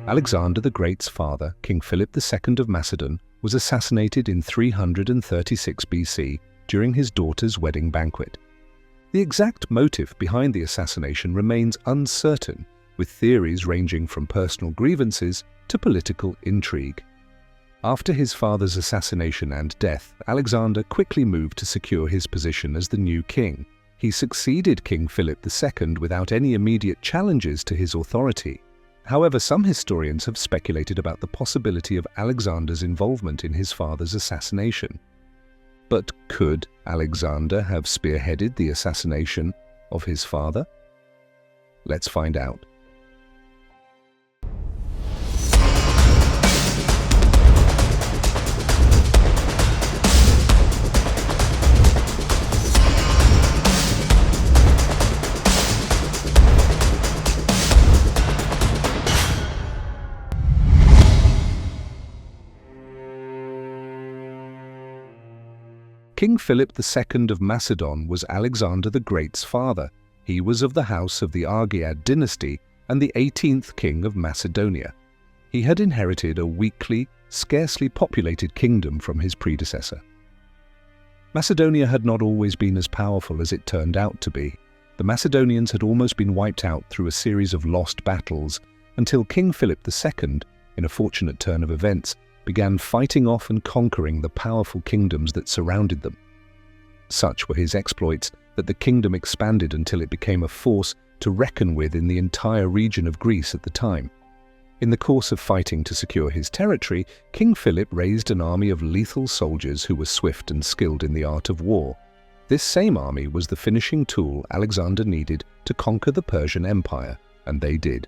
Alexander the Great's father, King Philip II of Macedon, was assassinated in 336 BC during his daughter's wedding banquet. The exact motive behind the assassination remains uncertain, with theories ranging from personal grievances to political intrigue. After his father's assassination and death, Alexander quickly moved to secure his position as the new king. He succeeded King Philip II without any immediate challenges to his authority. However, some historians have speculated about the possibility of Alexander's involvement in his father's assassination. But could Alexander have spearheaded the assassination of his father? Let's find out. King Philip II of Macedon was Alexander the Great's father. He was of the house of the Argead dynasty and the 18th king of Macedonia. He had inherited a weakly, scarcely populated kingdom from his predecessor. Macedonia had not always been as powerful as it turned out to be. The Macedonians had almost been wiped out through a series of lost battles until King Philip II, in a fortunate turn of events, began fighting off and conquering the powerful kingdoms that surrounded them. Such were his exploits that the kingdom expanded until it became a force to reckon with in the entire region of Greece at the time. In the course of fighting to secure his territory, King Philip raised an army of lethal soldiers who were swift and skilled in the art of war. This same army was the finishing tool Alexander needed to conquer the Persian Empire, and they did.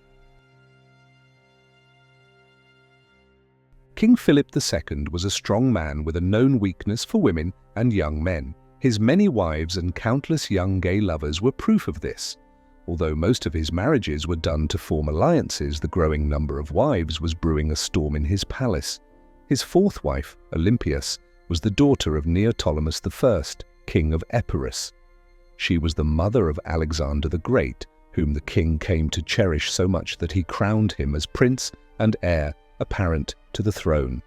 King Philip II was a strong man with a known weakness for women and young men. His many wives and countless young gay lovers were proof of this. Although most of his marriages were done to form alliances, the growing number of wives was brewing a storm in his palace. His fourth wife, Olympias, was the daughter of Neoptolemus I, king of Epirus. She was the mother of Alexander the Great, whom the king came to cherish so much that he crowned him as prince and heir apparent to the throne.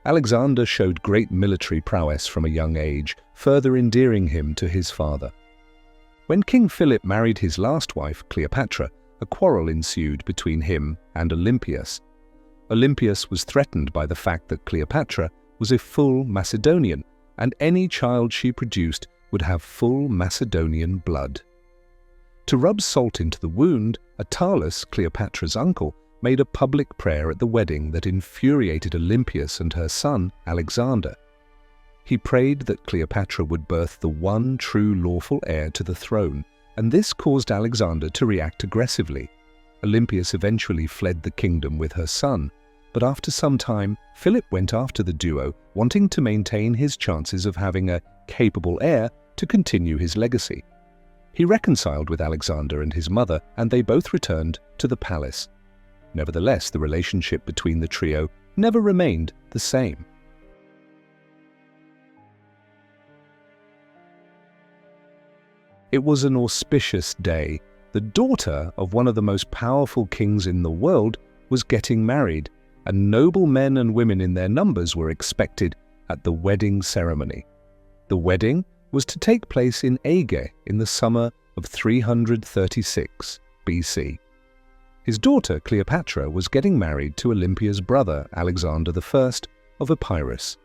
Alexander showed great military prowess from a young age, further endearing him to his father. When King Philip married his last wife, Cleopatra, a quarrel ensued between him and Olympias. Olympias was threatened by the fact that Cleopatra was a full Macedonian, and any child she produced would have full Macedonian blood. To rub salt into the wound, Attalus, Cleopatra's uncle, made a public prayer at the wedding that infuriated Olympias and her son, Alexander. He prayed that Cleopatra would birth the one true lawful heir to the throne, and this caused Alexander to react aggressively. Olympias eventually fled the kingdom with her son, but after some time, Philip went after the duo, wanting to maintain his chances of having a capable heir to continue his legacy. He reconciled with Alexander and his mother, and they both returned to the palace. Nevertheless, the relationship between the trio never remained the same. It was an auspicious day. The daughter of one of the most powerful kings in the world was getting married, and noble men and women in their numbers were expected at the wedding ceremony. The wedding was to take place in Aige in the summer of 336 BC. His daughter, Cleopatra, was getting married to Olympia's brother, Alexander I of Epirus.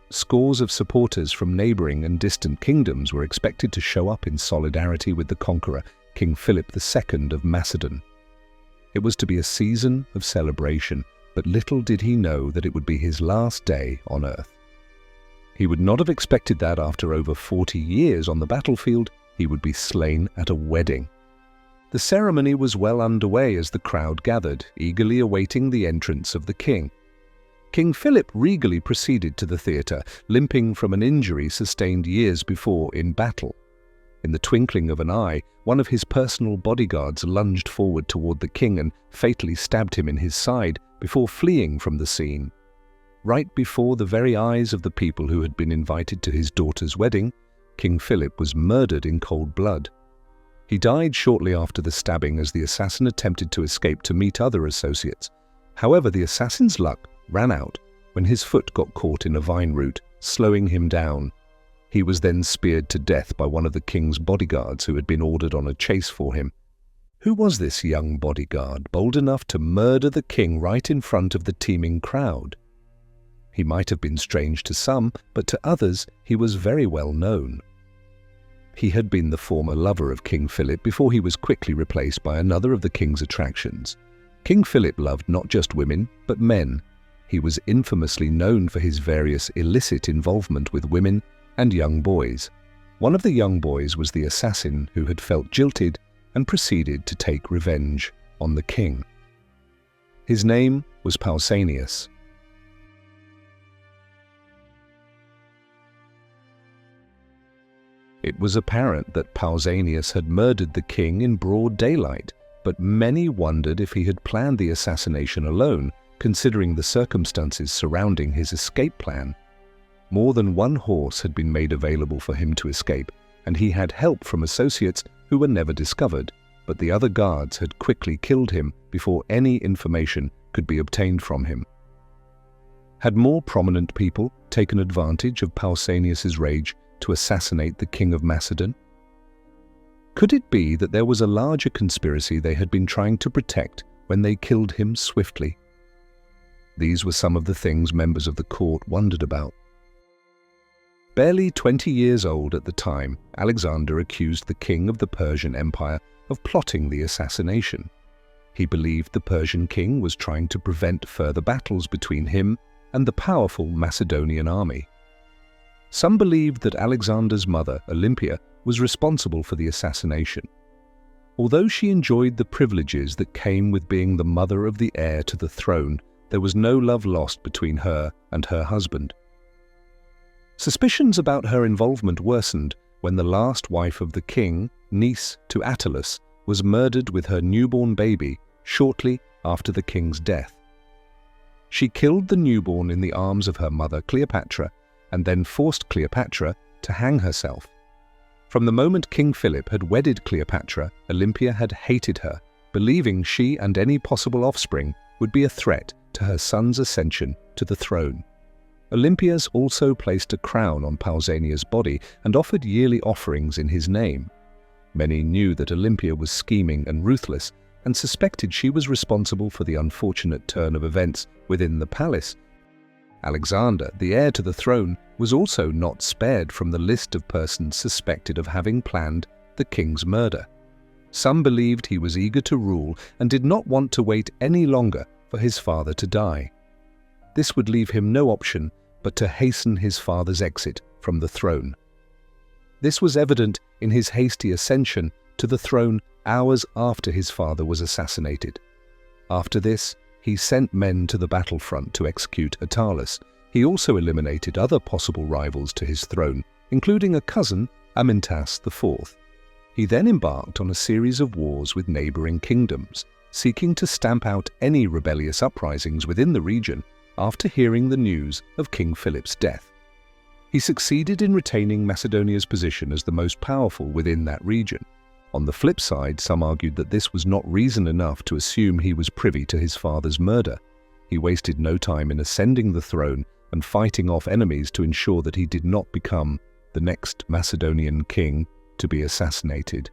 Scores of supporters from neighboring and distant kingdoms were expected to show up in solidarity with the conqueror, King Philip II of Macedon. It was to be a season of celebration, but little did he know that it would be his last day on earth. He would not have expected that after over 40 years on the battlefield, he would be slain at a wedding. The ceremony was well underway as the crowd gathered, eagerly awaiting the entrance of the king. King Philip regally proceeded to the theatre, limping from an injury sustained years before in battle. In the twinkling of an eye, one of his personal bodyguards lunged forward toward the king and fatally stabbed him in his side before fleeing from the scene. Right before the very eyes of the people who had been invited to his daughter's wedding, King Philip was murdered in cold blood. He died shortly after the stabbing as the assassin attempted to escape to meet other associates. However, the assassin's luck ran out when his foot got caught in a vine root, slowing him down. He was then speared to death by one of the king's bodyguards who had been ordered on a chase for him. Who was this young bodyguard, bold enough to murder the king right in front of the teeming crowd? He might have been strange to some, but to others he was very well known. He had been the former lover of King Philip before he was quickly replaced by another of the king's attractions. King Philip loved not just women, but men. He was infamously known for his various illicit involvement with women and young boys. One of the young boys was the assassin who had felt jilted and proceeded to take revenge on the king. His name was Pausanias. It was apparent that Pausanias had murdered the king in broad daylight, but many wondered if he had planned the assassination alone, considering the circumstances surrounding his escape plan. More than one horse had been made available for him to escape, and he had help from associates who were never discovered, but the other guards had quickly killed him before any information could be obtained from him. Had more prominent people taken advantage of Pausanias's rage to assassinate the King of Macedon? Could it be that there was a larger conspiracy they had been trying to protect when they killed him swiftly? These were some of the things members of the court wondered about. Barely 20 years old at the time, Alexander accused the king of the Persian Empire of plotting the assassination. He believed the Persian king was trying to prevent further battles between him and the powerful Macedonian army. Some believed that Alexander's mother, Olympia, was responsible for the assassination. Although she enjoyed the privileges that came with being the mother of the heir to the throne, there was no love lost between her and her husband. Suspicions about her involvement worsened when the last wife of the king, niece to Attalus, was murdered with her newborn baby shortly after the king's death. She killed the newborn in the arms of her mother Cleopatra and then forced Cleopatra to hang herself. From the moment King Philip had wedded Cleopatra, Olympia had hated her, believing she and any possible offspring would be a threat to her son's ascension to the throne. Olympias also placed a crown on Pausanias' body and offered yearly offerings in his name. Many knew that Olympia was scheming and ruthless and suspected she was responsible for the unfortunate turn of events within the palace. Alexander, the heir to the throne, was also not spared from the list of persons suspected of having planned the king's murder. Some believed he was eager to rule and did not want to wait any longer for his father to die. This would leave him no option but to hasten his father's exit from the throne. This was evident in his hasty ascension to the throne hours after his father was assassinated. After this, he sent men to the battlefront to execute Attalus. He also eliminated other possible rivals to his throne, including a cousin, Amyntas IV. He then embarked on a series of wars with neighboring kingdoms, seeking to stamp out any rebellious uprisings within the region after hearing the news of King Philip's death. He succeeded in retaining Macedonia's position as the most powerful within that region. On the flip side, some argued that this was not reason enough to assume he was privy to his father's murder. He wasted no time in ascending the throne and fighting off enemies to ensure that he did not become the next Macedonian king to be assassinated.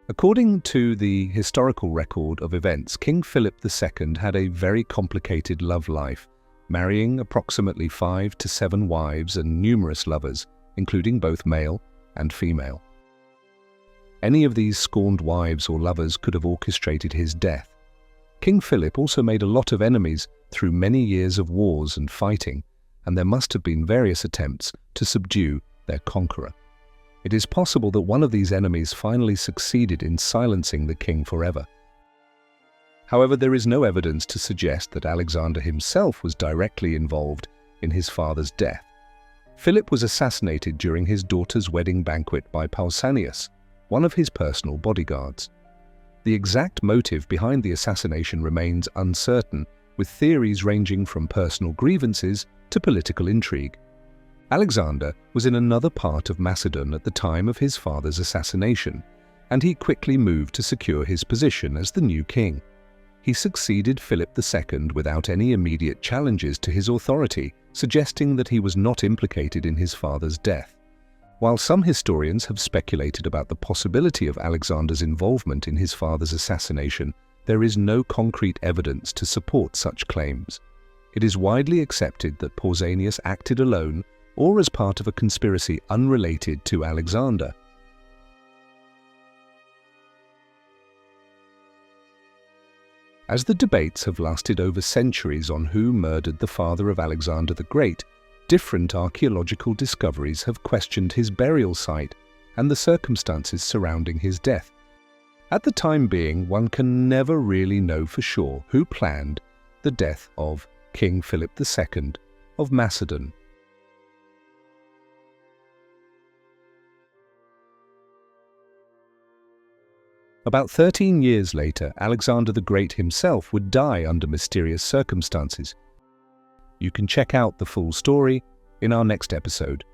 According to the historical record of events, King Philip II had a very complicated love life, marrying approximately 5 to 7 wives and numerous lovers, including both male and female. Any of these scorned wives or lovers could have orchestrated his death. King Philip also made a lot of enemies through many years of wars and fighting, and there must have been various attempts to subdue their conqueror. It is possible that one of these enemies finally succeeded in silencing the king forever. However, there is no evidence to suggest that Alexander himself was directly involved in his father's death. Philip was assassinated during his daughter's wedding banquet by Pausanias, one of his personal bodyguards. The exact motive behind the assassination remains uncertain, with theories ranging from personal grievances to political intrigue. Alexander was in another part of Macedon at the time of his father's assassination, and he quickly moved to secure his position as the new king. He succeeded Philip II without any immediate challenges to his authority, suggesting that he was not implicated in his father's death. While some historians have speculated about the possibility of Alexander's involvement in his father's assassination, there is no concrete evidence to support such claims. It is widely accepted that Pausanias acted alone or as part of a conspiracy unrelated to Alexander. As the debates have lasted over centuries on who murdered the father of Alexander the Great, different archaeological discoveries have questioned his burial site and the circumstances surrounding his death. At the time being, one can never really know for sure who planned the death of King Philip II of Macedon. About 13 years later, Alexander the Great himself would die under mysterious circumstances. You can check out the full story in our next episode.